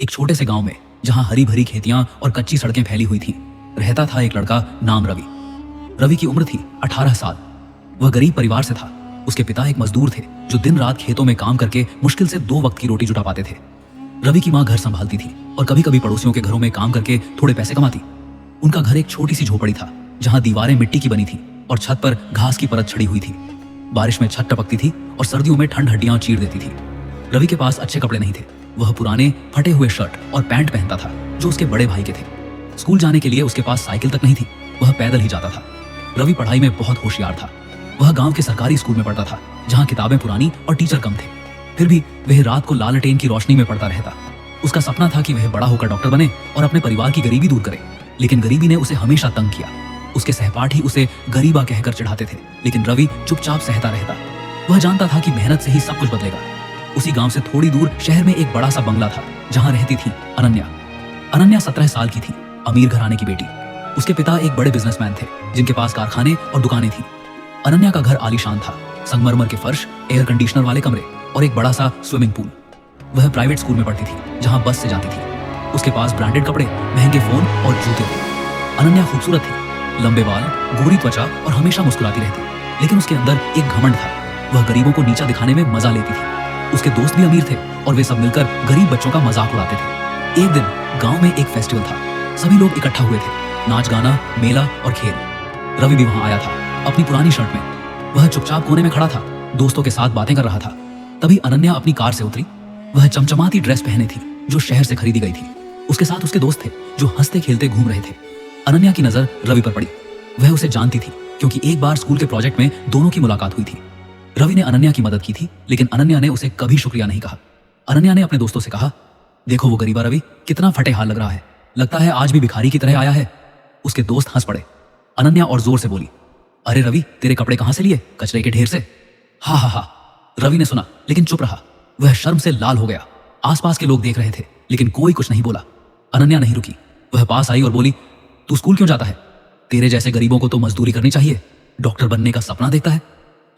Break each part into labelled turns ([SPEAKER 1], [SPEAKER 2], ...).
[SPEAKER 1] एक छोटे से गांव में जहां हरी भरी खेतियां और कच्ची सड़कें फैली हुई थीं, रहता था एक लड़का नाम रवि। रवि की उम्र थी 18 साल। वह गरीब परिवार से था। उसके पिता एक मजदूर थे जो दिन रात खेतों में काम करके मुश्किल से 2 वक्त की रोटी जुटा पाते थे। रवि की माँ घर संभालती थी और कभी कभी पड़ोसियों के घरों में काम करके थोड़े पैसे कमाती। उनका घर एक छोटी सी झोपड़ी था जहां दीवारें मिट्टी की बनी थी और छत पर घास की परत छड़ी हुई थी। बारिश में छत टपकती थी और सर्दियों में ठंड हड्डियां चीर देती थी। रवि के पास अच्छे कपड़े नहीं थे। वह पुराने फटे हुए शर्ट और पैंट पहनता था जो उसके बड़े भाई के थे। स्कूल जाने के लिए उसके पास साइकिल तक नहीं थी। वह पैदल ही जाता था। रवि पढ़ाई में बहुत होशियार था। वह गांव के सरकारी स्कूल में पढ़ता था जहां किताबें पुरानी और टीचर कम थे। फिर भी वह रात को लालटेन की रोशनी में पढ़ता रहता। उसका सपना था कि वह बड़ा होकर डॉक्टर बने और अपने परिवार की गरीबी दूर करे, लेकिन गरीबी ने उसे हमेशा तंग किया। उसके सहपाठी उसे गरीबा कहकर चिढ़ाते थे, लेकिन रवि चुपचाप सहता रहता। वह जानता था कि मेहनत से ही सब कुछ बदलेगा। उसी गांव से थोड़ी दूर शहर में एक बड़ा सा बंगला था जहां रहती थी अनन्या। अनन्या 17 साल की थी, अमीर घराने की बेटी। उसके पिता एक बड़े बिजनेसमैन थे जिनके पास कारखाने और दुकानें थी। अनन्या का घर आलीशान था, संगमरमर के फर्श, एयर कंडीशनर वाले कमरे और एक बड़ा सा स्विमिंग पूल। वह प्राइवेट स्कूल में पढ़ती थी जहां बस से जाती थी। उसके पास ब्रांडेड कपड़े, महंगे फोन और जूते थे। अनन्या खूबसूरत थी, लंबे बाल, गोरी त्वचा और हमेशा मुस्कुराती रहती, लेकिन उसके अंदर एक घमंड था। वह गरीबों को नीचा दिखाने में मजा लेती थी। उसके दोस्त भी अमीर थे और वे सब मिलकर गरीब बच्चों का मजाक उड़ाते थे। एक दिन गांव में एक फेस्टिवल था। सभी लोग इकट्ठा हुए थे, नाच गाना, मेला और खेल। रवि भी वहां आया था अपनी पुरानी शर्ट में। वह चुपचाप कोने में खड़ा था, दोस्तों के साथ बातें कर रहा था। तभी अनन्या अपनी कार से उतरी। वह चमचमाती ड्रेस पहने थी जो शहर से खरीदी गई थी। उसके साथ उसके दोस्त थे जो हंसते खेलते घूम रहे थे। अनन्या की नजर रवि पर पड़ी। वह उसे जानती थी क्योंकि एक बार स्कूल के प्रोजेक्ट में दोनों की मुलाकात हुई थी। रवि ने अनन्या की मदद की थी, लेकिन अनन्या ने उसे कभी शुक्रिया नहीं कहा। अनन्या ने अपने दोस्तों से कहा, देखो वो गरीबा रवि कितना फटे हाल लग रहा है, लगता है आज भी भिखारी की तरह आया है। उसके दोस्त हंस पड़े। अनन्या और जोर से बोली, अरे रवि, तेरे कपड़े कहां से लिए? कचरे के ढेर से। हा हा हा। रवि ने सुना लेकिन चुप रहा। वह शर्म से लाल हो गया। आसपास के लोग देख रहे थे लेकिन कोई कुछ नहीं बोला। अनन्या नहीं रुकी। वह पास आई और बोली, तू स्कूल क्यों जाता है? तेरे जैसे गरीबों को तो मजदूरी करनी चाहिए। डॉक्टर बनने का सपना देखता है।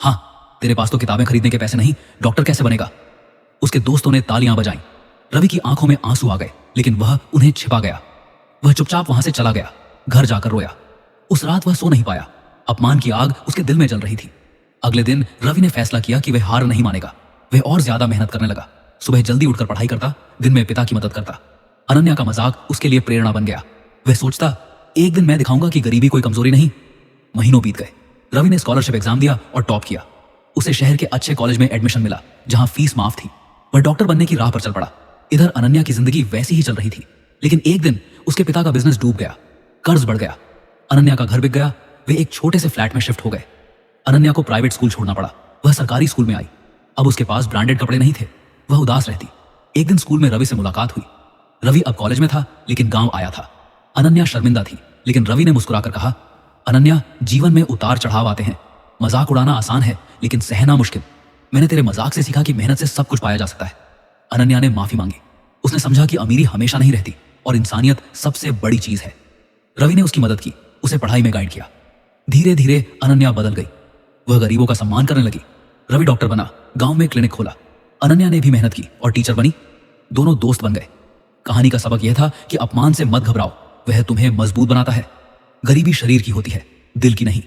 [SPEAKER 1] हाँ, तेरे पास तो किताबें खरीदने के पैसे नहीं, डॉक्टर कैसे बनेगा? उसके दोस्तों ने तालियां बजाईं। रवि की आंखों में आंसू आ गए, लेकिन वह उन्हें छिपा गया। वह चुपचाप वहां से चला गया। घर जाकर रोया। उस रात वह सो नहीं पाया। अपमान की आग उसके दिल में जल रही थी। अगले दिन रवि ने फैसला किया कि वह हार नहीं मानेगा। वह और ज्यादा मेहनत करने लगा। सुबह जल्दी उठकर पढ़ाई करता, दिन में पिता की मदद करता। अनन्या का मजाक उसके लिए प्रेरणा बन गया। वह सोचता, एक दिन मैं दिखाऊंगा कि गरीबी कोई कमजोरी नहीं। महीनों बीत गए। रवि ने स्कॉलरशिप एग्जाम दिया और टॉप किया। उसे शहर के अच्छे कॉलेज में एडमिशन मिला जहां फीस माफ थी। वह डॉक्टर बनने की राह पर चल पड़ा। इधर अनन्या की जिंदगी वैसी ही चल रही थी, लेकिन एक दिन उसके पिता का बिजनेस डूब गया। कर्ज बढ़ गया। अनन्या का घर बिक गया। वे एक छोटे से फ्लैट में शिफ्ट हो गए। अनन्या को प्राइवेट स्कूल छोड़ना पड़ा। वह सरकारी स्कूल में आई। अब उसके पास ब्रांडेड कपड़े नहीं थे। वह उदास रहती। एक दिन स्कूल में रवि से मुलाकात हुई। रवि अब कॉलेज में था लेकिन गांव आया था। अनन्या शर्मिंदा थी, लेकिन रवि ने मुस्कुराकर कहा, अनन्या, जीवन में उतार चढ़ाव आते हैं। मजाक उड़ाना आसान है लेकिन सहना मुश्किल। मैंने तेरे मजाक से सीखा कि मेहनत से सब कुछ पाया जा सकता है। अनन्या ने माफी मांगी। उसने समझा कि अमीरी हमेशा नहीं रहती और इंसानियत सबसे बड़ी चीज है। रवि ने उसकी मदद की, उसे पढ़ाई में गाइड किया। धीरे धीरे अनन्या बदल गई। वह गरीबों का सम्मान करने लगी। रवि डॉक्टर बना, गांव में क्लिनिक खोला। अनन्या ने भी मेहनत की और टीचर बनी। दोनों दोस्त बन गए। कहानी का सबक यह था कि अपमान से मत घबराओ, वह तुम्हें मजबूत बनाता है। गरीबी शरीर की होती है, दिल की नहीं।